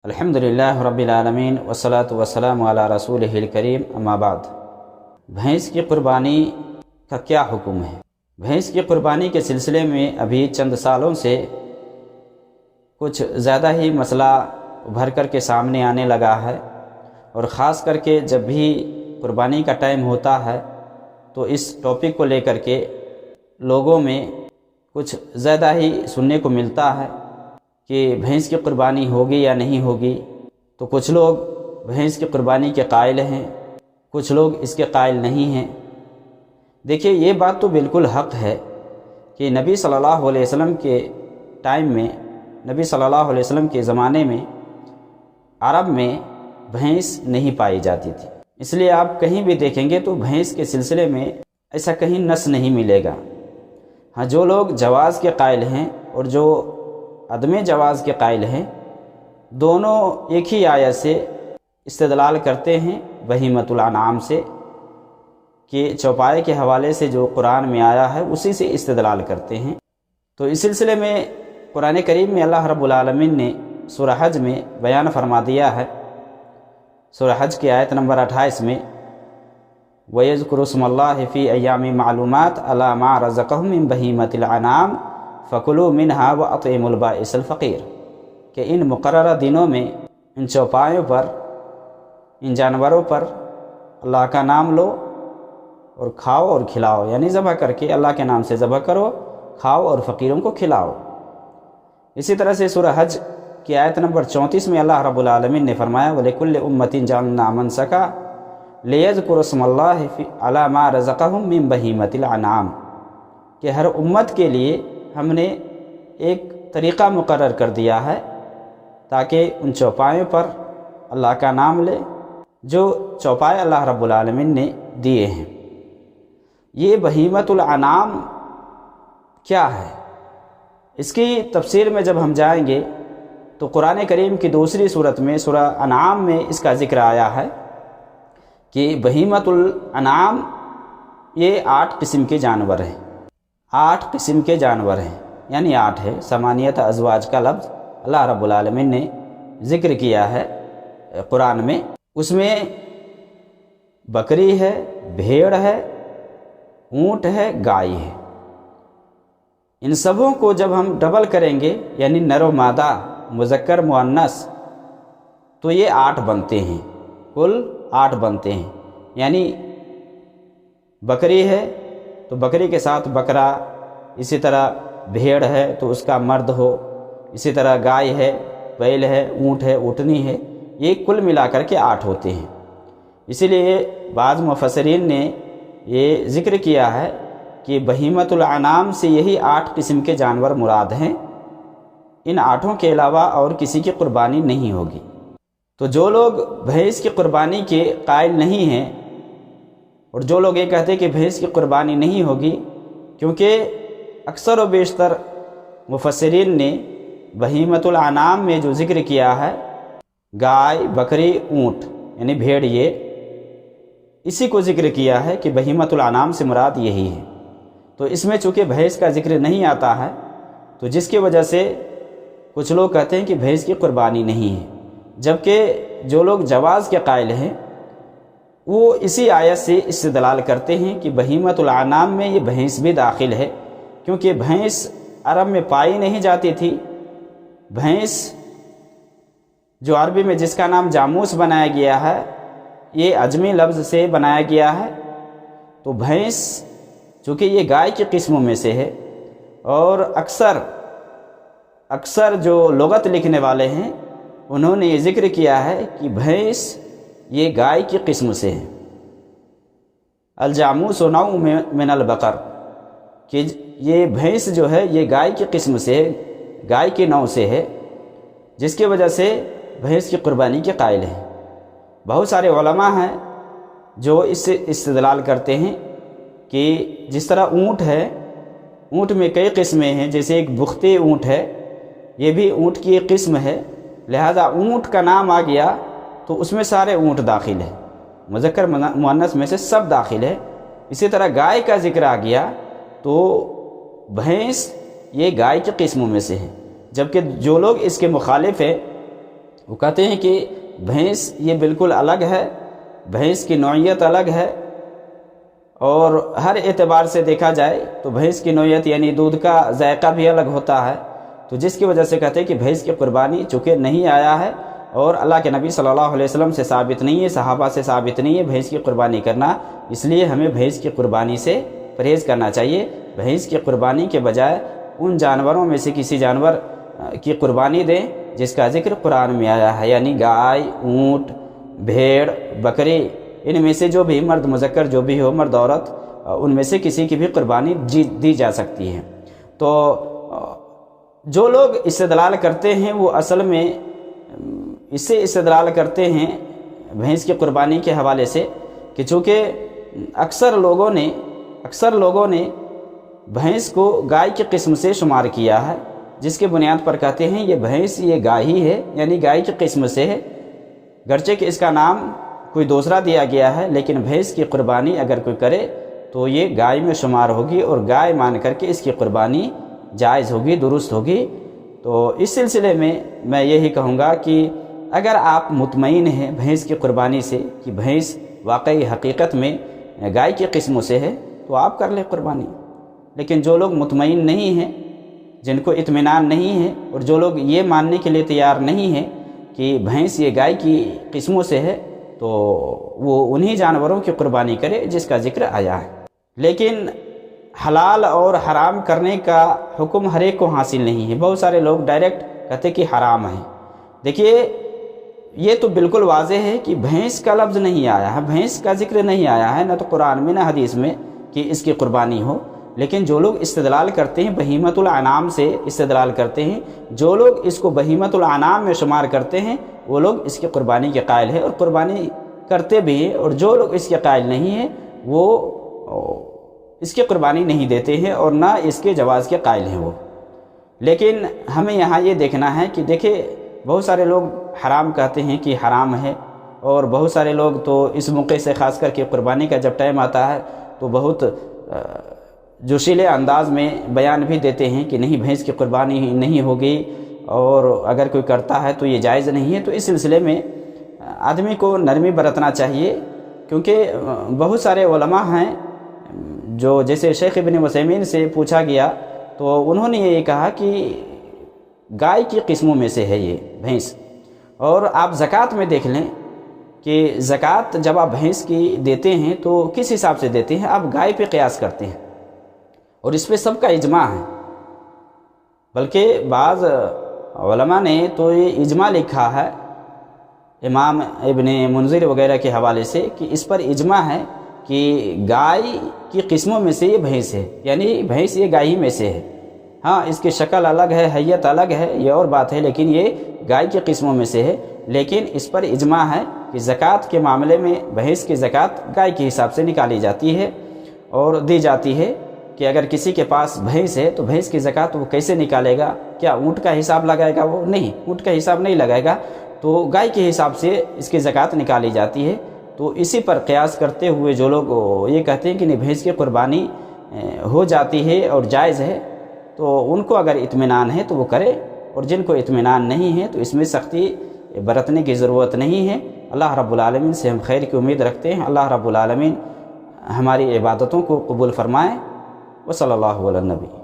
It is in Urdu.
الحمدللہ رب العالمین والصلاة والسلام علی رسولہ الکریم اما بعد۔ بھینس کی قربانی کا کیا حکم ہے؟ بھینس کی قربانی کے سلسلے میں ابھی چند سالوں سے کچھ زیادہ ہی مسئلہ ابھر کر کے سامنے آنے لگا ہے، اور خاص کر کے جب بھی قربانی کا ٹائم ہوتا ہے تو اس ٹاپک کو لے کر کے لوگوں میں کچھ زیادہ ہی سننے کو ملتا ہے کہ بھینس کی قربانی ہوگی یا نہیں ہوگی۔ تو کچھ لوگ بھینس کی قربانی کے قائل ہیں، کچھ لوگ اس کے قائل نہیں ہیں۔ دیکھیے، یہ بات تو بالکل حق ہے کہ نبی صلی اللہ علیہ وسلم کے ٹائم میں، نبی صلی اللہ علیہ وسلم کے زمانے میں عرب میں بھینس نہیں پائی جاتی تھی۔ اس لیے آپ کہیں بھی دیکھیں گے تو بھینس کے سلسلے میں ایسا کہیں نص نہیں ملے گا۔ ہاں، جو لوگ جواز کے قائل ہیں اور جو عدم جواز کے قائل ہیں، دونوں ایک ہی آیت سے استدلال کرتے ہیں، بہیمۃ الانعام سے، کہ چوپائے کے حوالے سے جو قرآن میں آیا ہے اسی سے استدلال کرتے ہیں۔ تو اس سلسلے میں قرآن کریم میں اللہ رب العالمین نے سورہ حج میں بیان فرما دیا ہے۔ سورہ حج کی آیت نمبر 28 میں وَيَذْكُرُ اسْمَ اللَّهِ فِي أَيَّامٍ مَّعْلُومَاتٍ عَلَىٰ مَا رَزَقَهُم مِّن بَهِيمَةِ الْأَنْعَامِ فَكُلُوا مِنْهَا وَأَطْعِمُوا الْبَائِسَ الْفَقِيرَ، کہ ان مقررہ دنوں میں ان چوپایوں پر، ان جانوروں پر اللہ کا نام لو اور کھاؤ اور کھلاؤ، یعنی ذبح کر کے اللہ کے نام سے ذبح کرو، کھاؤ اور فقیروں کو کھلاؤ۔ اسی طرح سے سورہ حج کی آیت نمبر 34 میں اللہ رب العالمین نے فرمایا وَلِكُلِّ أُمَّةٍ جَعَلْنَا مَنسَكًا لِيَذْكُرُوا اسْمَ اللَّهِ عَلَىٰ مَا رَزَقَهُم مِّن بَهِيمَةِ الْأَنْعَامِ، کہ ہر امت کے لیے ہم نے ایک طریقہ مقرر کر دیا ہے تاکہ ان چوپایوں پر اللہ کا نام لے جو چوپائے اللہ رب العالمین نے دیے ہیں۔ یہ بہیمۃ الانعام کیا ہے؟ اس کی تفسیر میں جب ہم جائیں گے تو قرآن کریم کی دوسری صورت میں سورہ انعام میں اس کا ذکر آیا ہے کہ بہیمۃ الانعام یہ 8 قسم کے جانور ہیں، 8 قسم کے جانور ہیں، یعنی 8 ہے، ثمانیۃ ازواج کا لفظ اللہ رب العالمین نے ذکر کیا ہے قرآن میں۔ اس میں بکری ہے، بھیڑ ہے، اونٹ ہے، گائے ہے۔ ان سبوں کو جب ہم ڈبل کریں گے، یعنی نر و مادہ، مذکر مؤنث، تو یہ 8 بنتے ہیں، کل 8 بنتے ہیں۔ یعنی بکری ہے تو بکری کے ساتھ بکرا، اسی طرح بھیڑ ہے تو اس کا مرد ہو، اسی طرح گائے ہے، بیل ہے، اونٹ ہے، اونٹنی ہے، یہ کل ملا کر کے 8 ہوتے ہیں۔ اسی لیے بعض مفسرین نے یہ ذکر کیا ہے کہ بہیمۃ الانعام سے یہی 8 قسم کے جانور مراد ہیں، ان 8 کے علاوہ اور کسی کی قربانی نہیں ہوگی۔ تو جو لوگ بھینس کی قربانی کے قائل نہیں ہیں، اور جو لوگ یہ کہتے ہیں کہ بھینس کی قربانی نہیں ہوگی، کیونکہ اکثر و بیشتر مفسرین نے بہیمۃ الانعام میں جو ذکر کیا ہے، گائے، بکری، اونٹ یعنی بھیڑ، یہ اسی کو ذکر کیا ہے کہ بہیمۃ الانعام سے مراد یہی ہے۔ تو اس میں چونکہ بھینس کا ذکر نہیں آتا ہے، تو جس کی وجہ سے کچھ لوگ کہتے ہیں کہ بھینس کی قربانی نہیں ہے، جبکہ جو لوگ جواز کے قائل ہیں وہ اسی آیت سے استدلال کرتے ہیں کہ بہیمۃ الانعام میں یہ بھینس بھی داخل ہے، کیونکہ بھینس عرب میں پائی نہیں جاتی تھی۔ بھینس جو عربی میں جس کا نام جاموس بنایا گیا ہے، یہ عجمی لفظ سے بنایا گیا ہے۔ تو بھینس چونکہ یہ گائے کی قسموں میں سے ہے، اور اکثر جو لغت لکھنے والے ہیں انہوں نے یہ ذکر کیا ہے کہ بھینس یہ گائے کی قسم سے ہے۔ الجاموس نوع من البقر، کہ یہ بھینس جو ہے یہ گائے کی قسم سے ہے، گائے کے نوع سے ہے، جس کی وجہ سے بھینس کی قربانی کے قائل ہیں۔ بہت سارے علماء ہیں جو اس سے استدلال کرتے ہیں کہ جس طرح اونٹ ہے، اونٹ میں کئی قسمیں ہیں، جیسے ایک بختی اونٹ ہے، یہ بھی اونٹ کی ایک قسم ہے، لہذا اونٹ کا نام آ گیا تو اس میں سارے اونٹ داخل ہیں، مذکر مؤنث میں سے سب داخل ہے۔ اسی طرح گائے کا ذکر آ گیا تو بھینس یہ گائے کی قسموں میں سے ہے، جبکہ جو لوگ اس کے مخالف ہیں وہ کہتے ہیں کہ بھینس یہ بالکل الگ ہے، بھینس کی نوعیت الگ ہے، اور ہر اعتبار سے دیکھا جائے تو بھینس کی نوعیت یعنی دودھ کا ذائقہ بھی الگ ہوتا ہے، تو جس کی وجہ سے کہتے ہیں کہ بھینس کی قربانی چونکہ نہیں آیا ہے اور اللہ کے نبی صلی اللہ علیہ وسلم سے ثابت نہیں ہے، صحابہ سے ثابت نہیں ہے بھینس کی قربانی کرنا، اس لیے ہمیں بھینس کی قربانی سے پرہیز کرنا چاہیے۔ بھینس کی قربانی کے بجائے ان جانوروں میں سے کسی جانور کی قربانی دیں جس کا ذکر قرآن میں آیا ہے، یعنی گائے، اونٹ، بھیڑ، بکری، ان میں سے جو بھی مرد مذکر جو بھی ہو، مرد عورت، ان میں سے کسی کی بھی قربانی دی جا سکتی ہے۔ تو جو لوگ استدلال کرتے ہیں وہ اصل میں اس سے استدلال کرتے ہیں بھینس کی قربانی کے حوالے سے کہ چونکہ اکثر لوگوں نے بھینس کو گائے کی قسم سے شمار کیا ہے، جس کے بنیاد پر کہتے ہیں یہ بھینس یہ گائے ہی ہے، یعنی گائے کی قسم سے ہے، گرچہ کہ اس کا نام کوئی دوسرا دیا گیا ہے، لیکن بھینس کی قربانی اگر کوئی کرے تو یہ گائے میں شمار ہوگی اور گائے مان کر کے اس کی قربانی جائز ہوگی، درست ہوگی۔ تو اس سلسلے میں یہی کہوں گا کہ اگر آپ مطمئن ہیں بھینس کی قربانی سے کہ بھینس واقعی حقیقت میں گائے کی قسموں سے ہے تو آپ کر لیں قربانی، لیکن جو لوگ مطمئن نہیں ہیں، جن کو اطمینان نہیں ہے، اور جو لوگ یہ ماننے کے لیے تیار نہیں ہیں کہ بھینس یہ گائے کی قسموں سے ہے، تو وہ انہی جانوروں کی قربانی کرے جس کا ذکر آیا ہے۔ لیکن حلال اور حرام کرنے کا حکم ہر ایک کو حاصل نہیں ہے، بہت سارے لوگ ڈائریکٹ کہتے کہ حرام ہے۔ دیکھیے یہ تو بالکل واضح ہے کہ بھینس کا لفظ نہیں آیا ہے، بھینس کا ذکر نہیں آیا ہے، نہ تو قرآن میں نہ حدیث میں کہ اس کی قربانی ہو، لیکن جو لوگ استدلال کرتے ہیں بہیمۃ الانعام سے استدلال کرتے ہیں، جو لوگ اس کو بہیمۃ الانعام میں شمار کرتے ہیں وہ لوگ اس کی قربانی کے قائل ہیں اور قربانی کرتے بھی ہیں، اور جو لوگ اس کے قائل نہیں ہیں وہ اس کی قربانی نہیں دیتے ہیں اور نہ اس کے جواز کے قائل ہیں وہ۔ لیکن ہمیں یہاں یہ دیکھنا ہے کہ دیکھیں بہت سارے لوگ حرام کہتے ہیں کہ حرام ہے، اور بہت سارے لوگ تو اس موقع سے خاص کر کے قربانی کا جب ٹائم آتا ہے تو بہت جوشیلے انداز میں بیان بھی دیتے ہیں کہ نہیں بھینس کی قربانی نہیں ہوگی، اور اگر کوئی کرتا ہے تو یہ جائز نہیں ہے۔ تو اس سلسلے میں آدمی کو نرمی برتنا چاہیے، کیونکہ بہت سارے علماء ہیں جو جیسے شیخ ابن عثیمین سے پوچھا گیا تو انہوں نے یہ کہا کہ گائے کی قسموں میں سے ہے یہ بھینس، اور آپ زکوٰۃ میں دیکھ لیں کہ زکوٰۃ جب آپ بھینس کی دیتے ہیں تو کس حساب سے دیتے ہیں، آپ گائے پہ قیاس کرتے ہیں، اور اس پہ سب کا اجماع ہے، بلکہ بعض علماء نے تو یہ اجماع لکھا ہے امام ابن منذر وغیرہ کے حوالے سے کہ اس پر اجماع ہے کہ گائے کی قسموں میں سے یہ بھینس ہے، یعنی بھینس یہ گائے ہی میں سے ہے۔ ہاں اس کی شکل الگ ہے، حیت الگ ہے، یہ اور بات ہے، لیکن یہ گائے کی قسموں میں سے ہے۔ لیکن اس پر اجماع ہے کہ زکوٰۃ کے معاملے میں بھینس کی زکوٰۃ گائے کے حساب سے نکالی جاتی ہے اور دی جاتی ہے، کہ اگر کسی کے پاس بھینس ہے تو بھینس کی زکوٰۃ وہ کیسے نکالے گا؟ کیا اونٹ کا حساب لگائے گا؟ وہ نہیں، اونٹ کا حساب نہیں لگائے گا، تو گائے کے حساب سے اس کی زکوٰۃ نکالی جاتی ہے۔ تو اسی پر قیاس کرتے ہوئے جو لوگ یہ کہتے ہیں کہ نہیں بھینس کی قربانی ہو جاتی ہے اور جائز ہے، تو ان کو اگر اطمینان ہے تو وہ کرے، اور جن کو اطمینان نہیں ہے تو اس میں سختی برتنے کی ضرورت نہیں ہے۔ اللہ رب العالمین سے ہم خیر کی امید رکھتے ہیں، اللہ رب العالمین ہماری عبادتوں کو قبول فرمائے۔ وصلی اللہ علی النبی۔